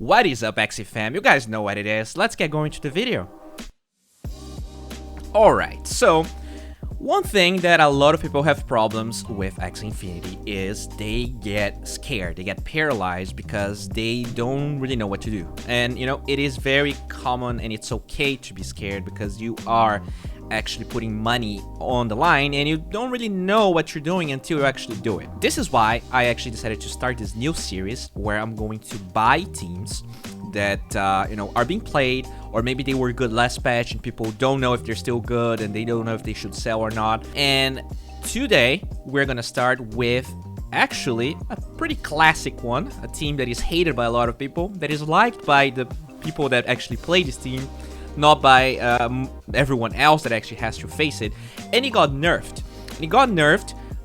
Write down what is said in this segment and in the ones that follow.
What is up, Axie fam? You guys know what it is. Let's get going to the video. Alright, so one thing that a lot of people have problems with Axie Infinity is they get scared, they get paralyzed because they don't really know what to do. And you know, it is very common and it's okay to be scared because you are actually putting money on the line and you don't really know what you're doing until you actually do it. This is why I actually decided to start this new series where I'm going to buy teams that you know, are being played, or maybe they were good last patch and people don't know if they're still good and they don't know if they should sell or not. And today we're gonna start with actually a pretty classic one, a team that is hated by a lot of people, that is liked by the people that actually play this team, not by everyone else that actually has to face it. And it got nerfed.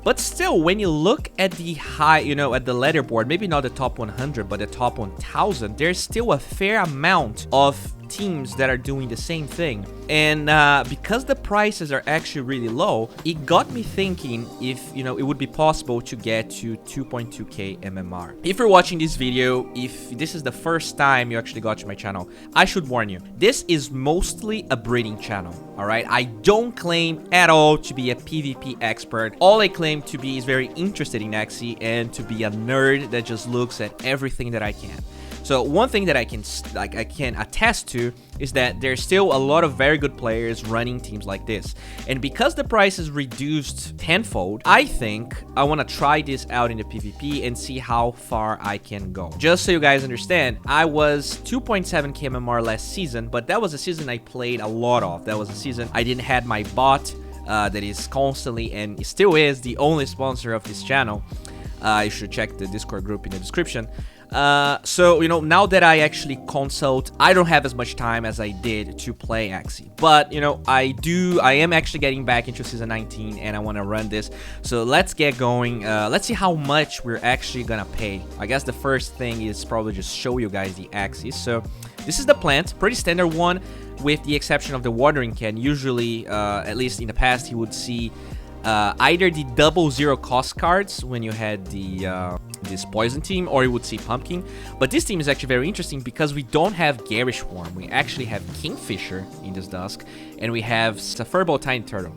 But still, when you look at the high, you know, at the leaderboard, maybe not the top 100, but the top 1000, there's still a fair amount of teams that are doing the same thing. And because the prices are actually really low, it got me thinking if, you know, it would be possible to get to 2.2k MMR. If you're watching this video, if this is the first time you actually got to my channel, I should warn you, this is mostly a breeding channel, all right? I don't claim at all to be a PvP expert. All I claim to be is very interested in Axie and to be a nerd that just looks at everything that I can. So one thing that I can attest to is that there's still a lot of very good players running teams like this. And because the price is reduced tenfold, I think I want to try this out in the PvP and see how far I can go. Just so you guys understand, I was 2.7k MMR last season, but that was a season I played a lot of. That was a season I didn't have my bot that is constantly and still is the only sponsor of this channel. You should check the Discord group in the description. So, you know, now that I actually consult, I don't have as much time as I did to play Axie. But, you know, I am actually getting back into Season 19 and I want to run this. So let's get going. Let's see how much we're actually gonna pay. I guess the first thing is probably just show you guys the Axies. So this is the plant, pretty standard one with the exception of the watering can. Usually, at least in the past, you would see either the 00 cost cards when you had the this poison team, or you would see pumpkin. But this team is actually very interesting because we don't have garish worm, we actually have kingfisher in this dusk, and we have Safirbo tiny turtle.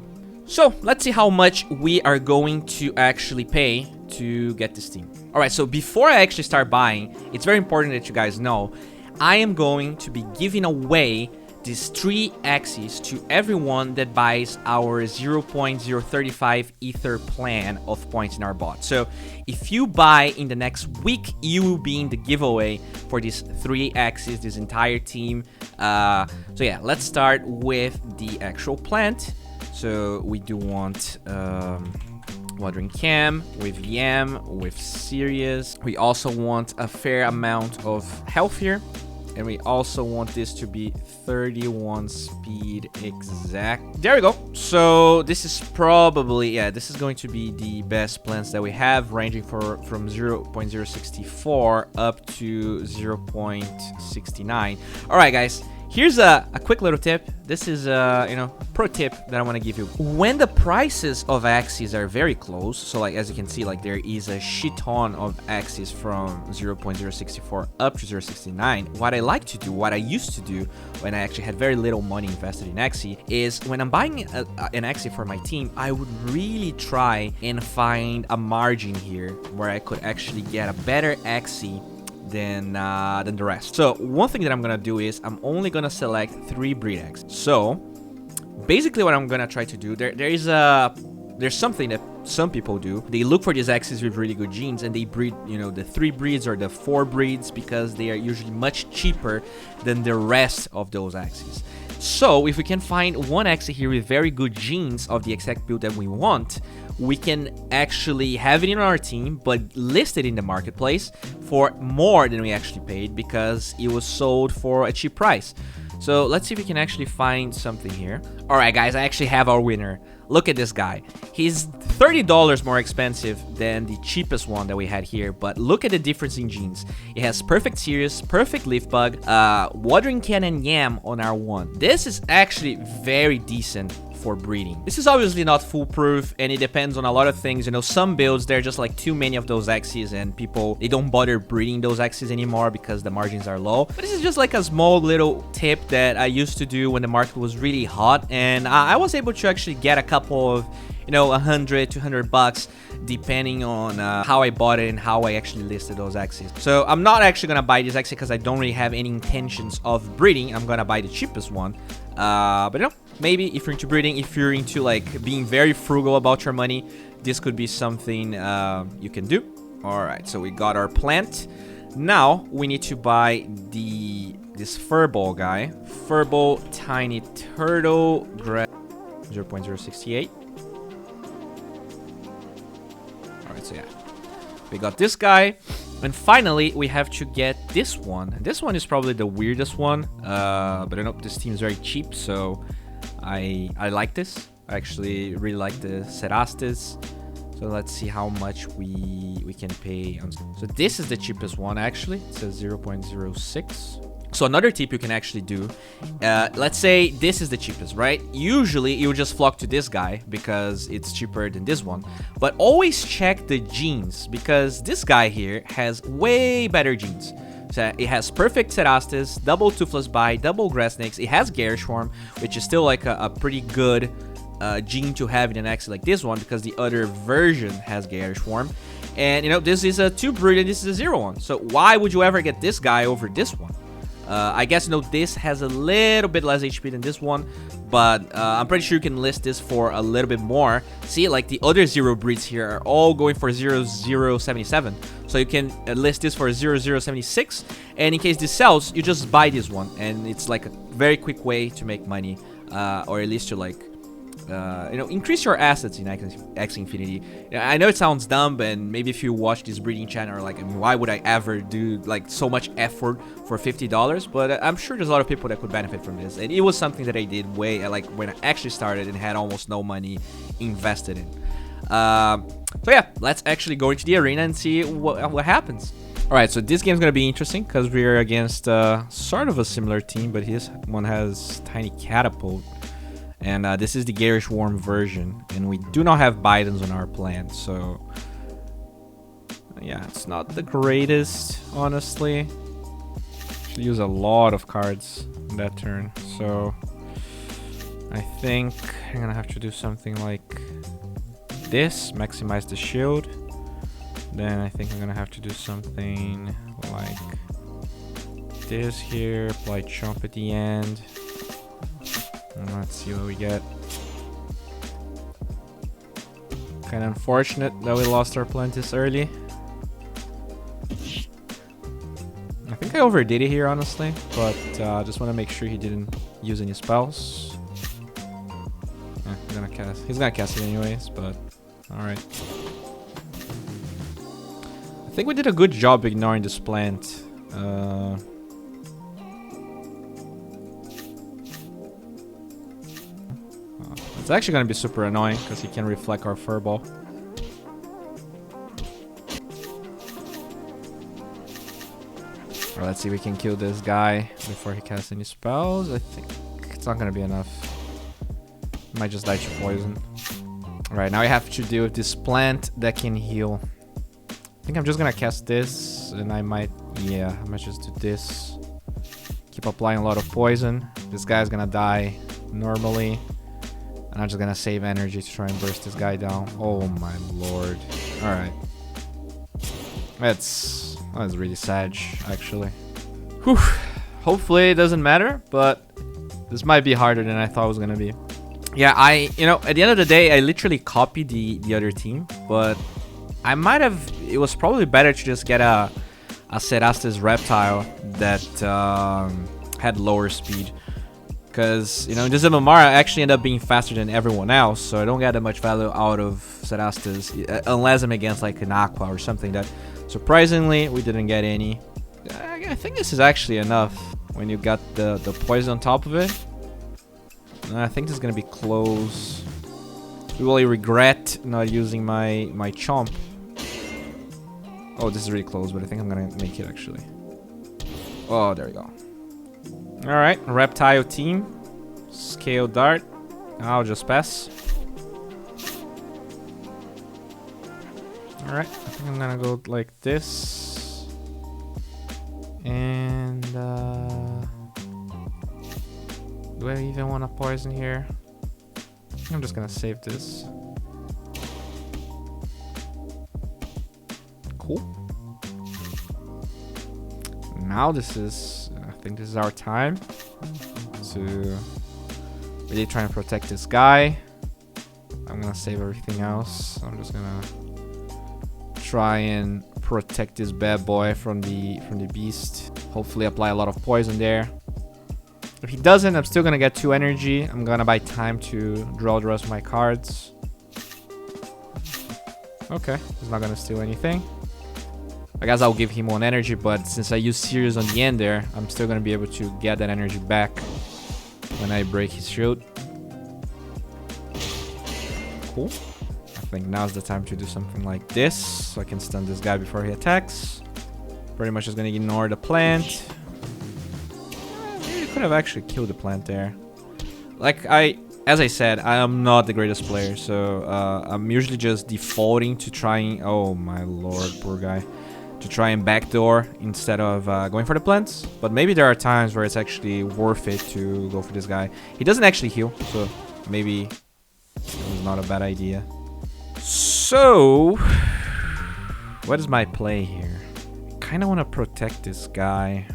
So let's see how much we are going to actually pay to get this team. All right, so before I actually start buying, it's very important that you guys know I am going to be giving away these 3 Axies to everyone that buys our 0.035 ether plan of points in our bot. So if you buy in the next week, you will be in the giveaway for these 3 Axies, this entire team. So yeah, let's start with the actual plant. So we do want watering cam with yam, with Sirius. We also want a fair amount of health here. And we also want this to be 31 speed exact. There we go. So this is probably, yeah, this is going to be the best plans that we have, ranging from 0.064 up to 0.69. All right, guys. Here's a quick little tip. This is you know, pro tip that I want to give you. When the prices of Axies are very close, so like as you can see, like there is a shit ton of Axies from 0.064 up to 0.69. What I like to do, what I used to do when I actually had very little money invested in Axie, is when I'm buying an Axie for my team, I would really try and find a margin here where I could actually get a better Axie than the rest. So one thing that I'm gonna do is I'm only gonna select 3 breed eggs. So basically what I'm gonna try to do, there's something that some people do. They look for these Axies with really good genes and they breed, you know, the 3 breeds or the 4 breeds because they are usually much cheaper than the rest of those Axies. So if we can find one Axie here with very good genes of the exact build that we want, we can actually have it in our team, but list it in the marketplace for more than we actually paid because it was sold for a cheap price. So let's see if we can actually find something here. All right, guys, I actually have our winner. Look at this guy. He's $30 more expensive than the cheapest one that we had here, but look at the difference in genes. It has perfect Sirius, perfect leaf bug, watering can and yam on our one. This is actually very decent for breeding. This is obviously not foolproof, and it depends on a lot of things. You know, some builds, there are just like too many of those axies, and people, they don't bother breeding those axies anymore because the margins are low. But this is just like a small little tip that I used to do when the market was really hot, and I was able to actually get a couple of, you know, 100, 200 bucks, depending on how I bought it and how I actually listed those axies. So I'm not actually gonna buy this axie because I don't really have any intentions of breeding. I'm gonna buy the cheapest one. But you know, maybe if you're into breeding, if you're into like being very frugal about your money, this could be something you can do. All right, so we got our plant. Now we need to buy this furball guy. Furball tiny turtle grass 0.068. So yeah, we got this guy, and finally we have to get this one. This one is probably the weirdest one, but I know this team is very cheap, so I like this. I actually really like the Cerastes. So let's see how much we can pay. So this is the cheapest one actually. It says 0.06. So another tip you can actually do, let's say this is the cheapest, right? Usually you just flock to this guy because it's cheaper than this one. But always check the genes, because this guy here has way better genes. So it has perfect Cerastes, double Toothless Bite, double Grass Snakes. It has Garish Worm, which is still like a pretty good gene to have in an axie like this one, because the other version has Garish Worm. And you know, this is a 2 breed and this is a 0-1. So why would you ever get this guy over this one? I guess, you know, this has a little bit less HP than this one, but I'm pretty sure you can list this for a little bit more. See, like the other 0 breeds here are all going for 0.077. So you can list this for 0.076, and in case this sells, you just buy this one, and it's like a very quick way to make money, or at least to like you know, increase your assets in Axie Infinity. I know it sounds dumb, and maybe if you watch this breeding channel, or like, I mean, why would I ever do like so much effort for $50? But I'm sure there's a lot of people that could benefit from this, and it was something that I did way like when I actually started and had almost no money invested in. So yeah, let's actually go into the arena and see what happens. All right, so this game's gonna be interesting because we're against sort of a similar team, but his one has Tiny Catapult. And this is the Garish Worm version, and we do not have Bidens on our plan, so yeah, it's not the greatest, honestly. Should use a lot of cards in that turn, so I think I'm gonna have to do something like this, maximize the shield. Then I think I'm gonna have to do something like this here, apply Chomp at the end. Let's see what we get. Kind of unfortunate that we lost our plant this early. I think I overdid it here, honestly, but just want to make sure he didn't use any spells. He's gonna cast it anyways, but alright. I think we did a good job ignoring this plant. It's actually going to be super annoying because he can reflect our furball. Alright, let's see if we can kill this guy before he casts any spells. I think it's not going to be enough. He might just die to poison. Alright, now I have to deal with this plant that can heal. I think I'm just going to cast this, and I might just do this. Keep applying a lot of poison. This guy's going to die normally. And I'm just gonna save energy to try and burst this guy down. Oh my lord. Alright. That's really sad, actually. Whew. Hopefully it doesn't matter, but this might be harder than I thought it was gonna be. Yeah, you know, at the end of the day, I literally copied the other team, but I might have, it was probably better to just get a Cerastes reptile that had lower speed. Because, you know, in this MMR, I actually end up being faster than everyone else, so I don't get that much value out of Cerastes, unless I'm against like an Aqua or something that, surprisingly, we didn't get any. I think this is actually enough when you got the poison on top of it. I think this is going to be close. I really regret not using my Chomp. Oh, this is really close, but I think I'm going to make it actually. Oh, there we go. Alright, Reptile team. Scale Dart. I'll just pass. Alright, I think I'm gonna go like this. And do I even want to poison here? I'm just gonna save this. Cool. Now this is, I think this is our time to really try and protect this guy. I'm gonna save everything else. I'm just gonna try and protect this bad boy from the beast. Hopefully apply a lot of poison there. If he doesn't, I'm still gonna get 2 energy. I'm gonna buy time to draw the rest of my cards. Okay, he's not gonna steal anything. I guess I'll give him 1 energy, but since I use Sirius on the end there, I'm still gonna be able to get that energy back when I break his shield. Cool. I think now's the time to do something like this, so I can stun this guy before he attacks. Pretty much just gonna ignore the plant. Maybe could have actually killed the plant there. Like as I said, I am not the greatest player, so I'm usually just defaulting to trying. Oh my lord, poor guy. To try and backdoor instead of going for the plants. But maybe there are times where it's actually worth it to go for this guy. He doesn't actually heal, so maybe it was not a bad idea. So, what is my play here? I kind of want to protect this guy.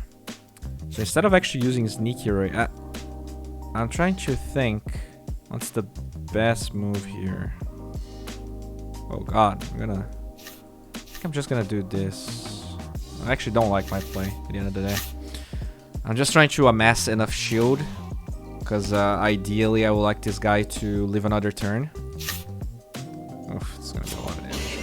So instead of actually using Sneaky Ray, I'm trying to think what's the best move here. Oh god, I'm just gonna do this. I actually don't like my play at the end of the day. I'm just trying to amass enough shield, because ideally I would like this guy to live another turn. Oof, it's gonna be a lot of damage.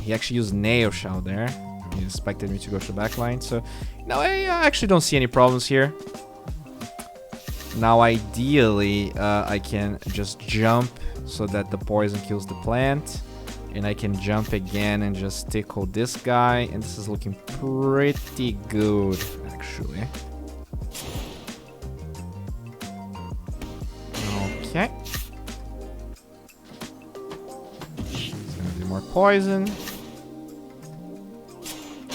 He actually used Nail Shell there. He expected me to go to the back line, so no, I actually don't see any problems here. Now ideally I can just jump so that the poison kills the plant. And I can jump again and just tickle this guy. And this is looking pretty good, actually. Okay. It's gonna do more poison.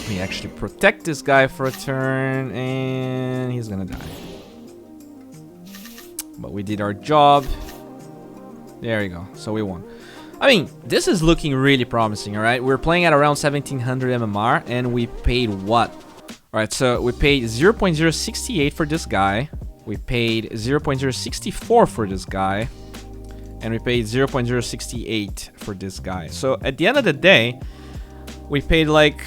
We actually protect this guy for a turn. And he's gonna die. But we did our job. There we go. So we won. I mean, this is looking really promising, alright? We're playing at around 1700 MMR, and we paid what? Alright, so we paid 0.068 for this guy. We paid 0.064 for this guy. And we paid 0.068 for this guy. So at the end of the day, we paid like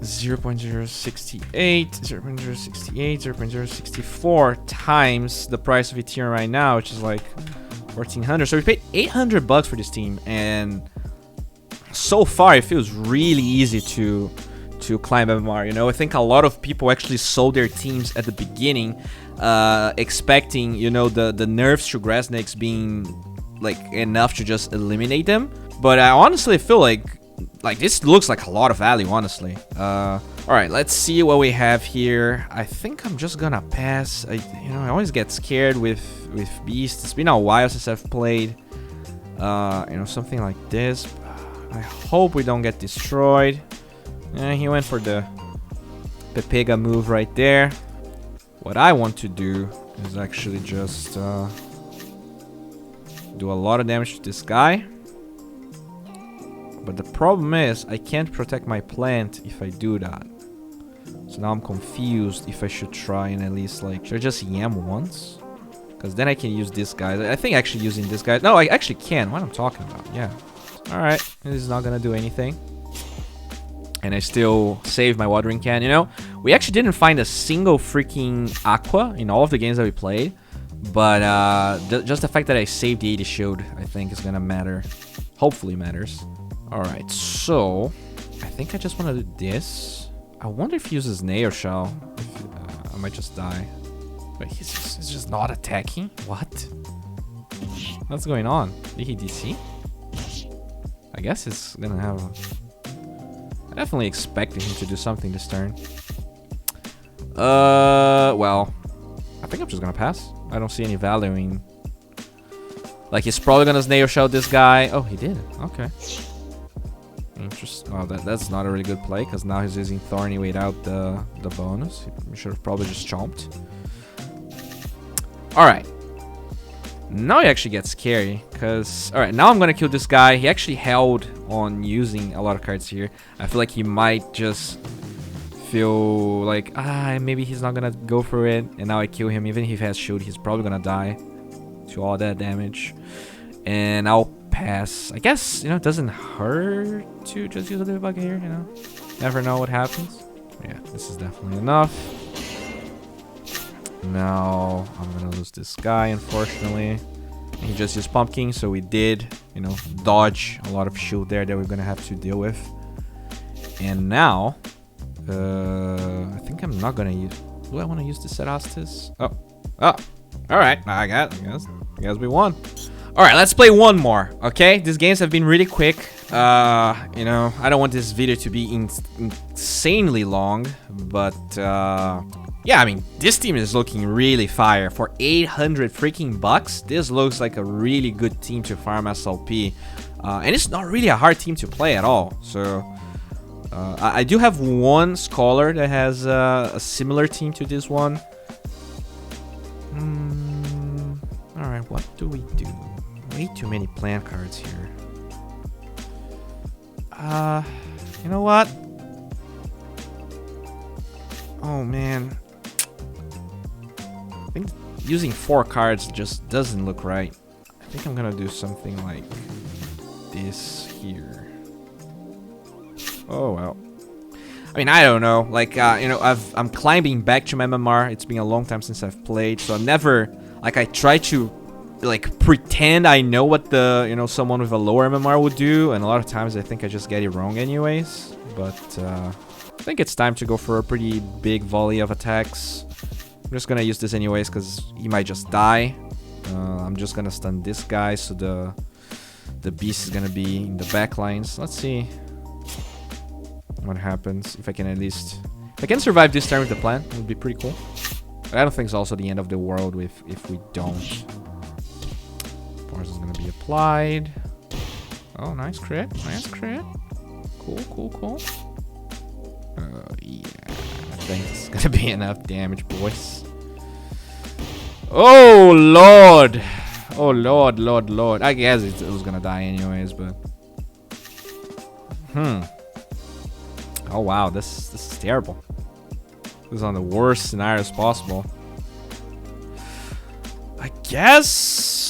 0.068, 0.068, 0.064 times the price of Ethereum right now, which is like 1400. So we paid 800 bucks for this team, and so far it feels really easy to climb MMR. You know, I think a lot of people actually sold their teams at the beginning, expecting, you know, the nerfs to grass snakes being like enough to just eliminate them. But I honestly feel like this looks like a lot of value, honestly. All right, let's see what we have here. I think I'm just gonna pass. I always get scared with beasts. It's been a while since I've played, something like this. I hope we don't get destroyed. He went for the Pepega move right there. What I want to do is actually just do a lot of damage to this guy. But the problem is I can't protect my plant if I do that. So now I'm confused if I should try and at least should I just yam once? Because then I can use this guy. I think actually using this guy. No, I actually can. What I'm talking about. Yeah. Alright. This is not gonna do anything. And I still save my watering can. You know, we actually didn't find a single freaking aqua in all of the games that we played. But just the fact that I saved the 80 shield, I think is gonna matter. Hopefully matters. Alright, so I think I just want to do this. I wonder if he uses Nail Shell. I might just die. But he's just not attacking? What? What's going on? Did he DC? I guess it's gonna have I definitely expected him to do something this turn. Well, I think I'm just gonna pass. I don't see any value in... Like, he's probably gonna snail shell this guy. Oh, he did. Okay. Interesting. Oh, that's not a really good play, because now he's using Thorny without the bonus. He should have probably just chomped. Alright. Now he actually gets scary, because... Alright, now I'm gonna kill this guy. He actually held on using a lot of cards here. I feel like he might just feel like, maybe he's not gonna go for it. And now I kill him. Even if he has shield, he's probably gonna die to all that damage. And I'll pass. I guess, it doesn't hurt to just use a little bug here, Never know what happens. Yeah, this is definitely enough. Now I'm gonna lose this guy, unfortunately. He just used pumpkin, so we did, dodge a lot of shield there that we're gonna have to deal with. And now, I think I'm not gonna use. Do I want to use the Cerastus? Oh, all right. I guess we won. All right, let's play one more. Okay, these games have been really quick. I don't want this video to be insanely long, but yeah, I mean, this team is looking really fire. For 800 freaking bucks, this looks like a really good team to farm SLP. And it's not really a hard team to play at all. So, I do have one scholar that has a similar team to this one. Alright, what do we do? Way too many plant cards here. You know what? Oh, man. I think using 4 cards just doesn't look right. I think I'm gonna do something like this here. Oh, well. I mean, I don't know. Like, I'm climbing back to my MMR. It's been a long time since I've played, so I've never... Like, I try to, like, pretend I know what the, someone with a lower MMR would do, and a lot of times I think I just get it wrong anyways. But, I think it's time to go for a pretty big volley of attacks. I'm just gonna use this anyways, because he might just die. I'm just gonna stun this guy, so the beast is gonna be in the back lines. Let's see what happens. If I can at least... If I can survive this turn with the plan, it would be pretty cool. But I don't think it's also the end of the world if we don't. Force is gonna be applied. Oh, nice crit. Nice crit. Cool. Yeah. I think it's gonna be enough damage, boys. Oh, Lord. Oh, Lord. I guess it was gonna die anyways, but... Oh, wow. This is terrible. This is on the worst scenarios possible. I guess...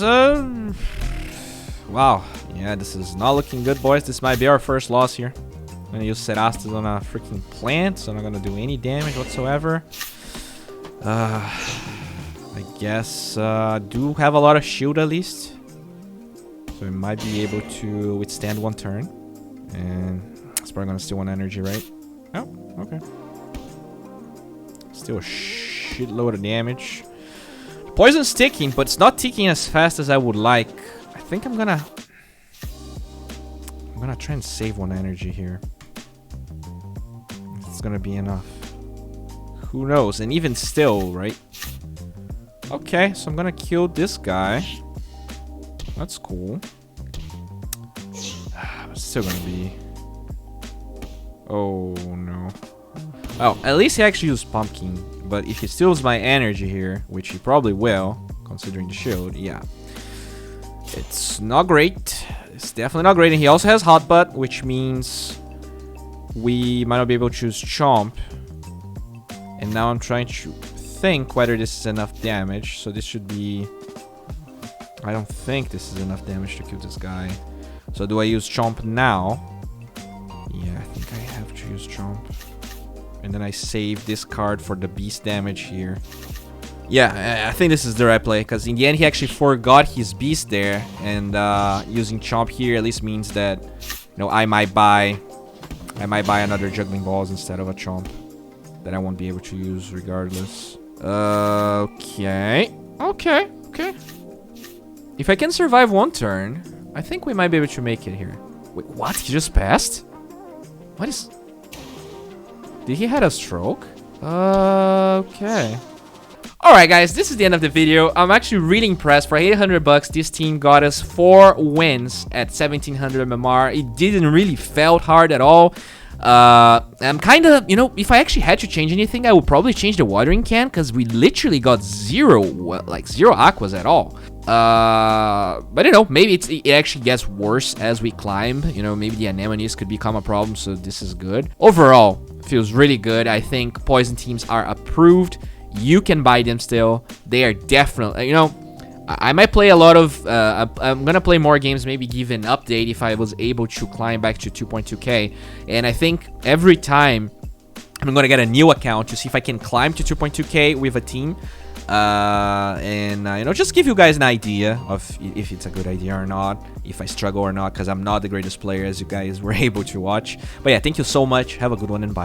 Wow. Yeah, this is not looking good, boys. This might be our first loss here. I'm gonna use Cerastus on a freaking plant, so I'm not gonna do any damage whatsoever. I guess do have a lot of shield at least, so we might be able to withstand one turn. And it's probably gonna steal 1 energy, right? Oh, okay. Still a shitload of damage. Poison's ticking, but it's not ticking as fast as I would like. I think I'm gonna try and save 1 energy here. It's gonna be enough. Who knows? And even still, right? Okay, so I'm gonna kill this guy. That's cool. It's still gonna be... Oh, no. Oh, at least he actually used pumpkin. But if he steals my energy here, which he probably will, considering the shield, yeah. It's not great. It's definitely not great. And he also has hot butt, which means we might not be able to choose chomp. And now I'm trying to think whether this is enough damage. So this should be... I don't think this is enough damage to kill this guy. So do I use chomp now? Yeah, I think I have to use chomp. And then I save this card for the beast damage here. Yeah, I think this is the right play, because in the end he actually forgot his beast there, and using chomp here at least means that I might buy another juggling balls instead of a chomp that I won't be able to use regardless. Okay. If I can survive 1 turn, I think we might be able to make it here. Wait, what? He just passed? What is... Did he had a stroke? Okay. Alright guys, this is the end of the video. I'm actually really impressed. For 800 bucks, this team got us 4 wins at 1700 MMR. It didn't really felt hard at all. I'm kind of, you know, if I actually had to change anything, I would probably change the watering can, because we literally got zero aquas at all. But you know, maybe it actually gets worse as we climb. You know, maybe the anemones could become a problem, so this is good. Overall, feels really good. I think poison teams are approved. You can buy them still. They are definitely, you know, I might play a lot of, I'm gonna play more games, maybe give an update if I was able to climb back to 2.2k. And I think every time I'm gonna get a new account to see if I can climb to 2.2k with a team. You know, just give you guys an idea of if it's a good idea or not, if I struggle or not, because I'm not the greatest player, as you guys were able to watch. But yeah, thank you so much. Have a good one and bye.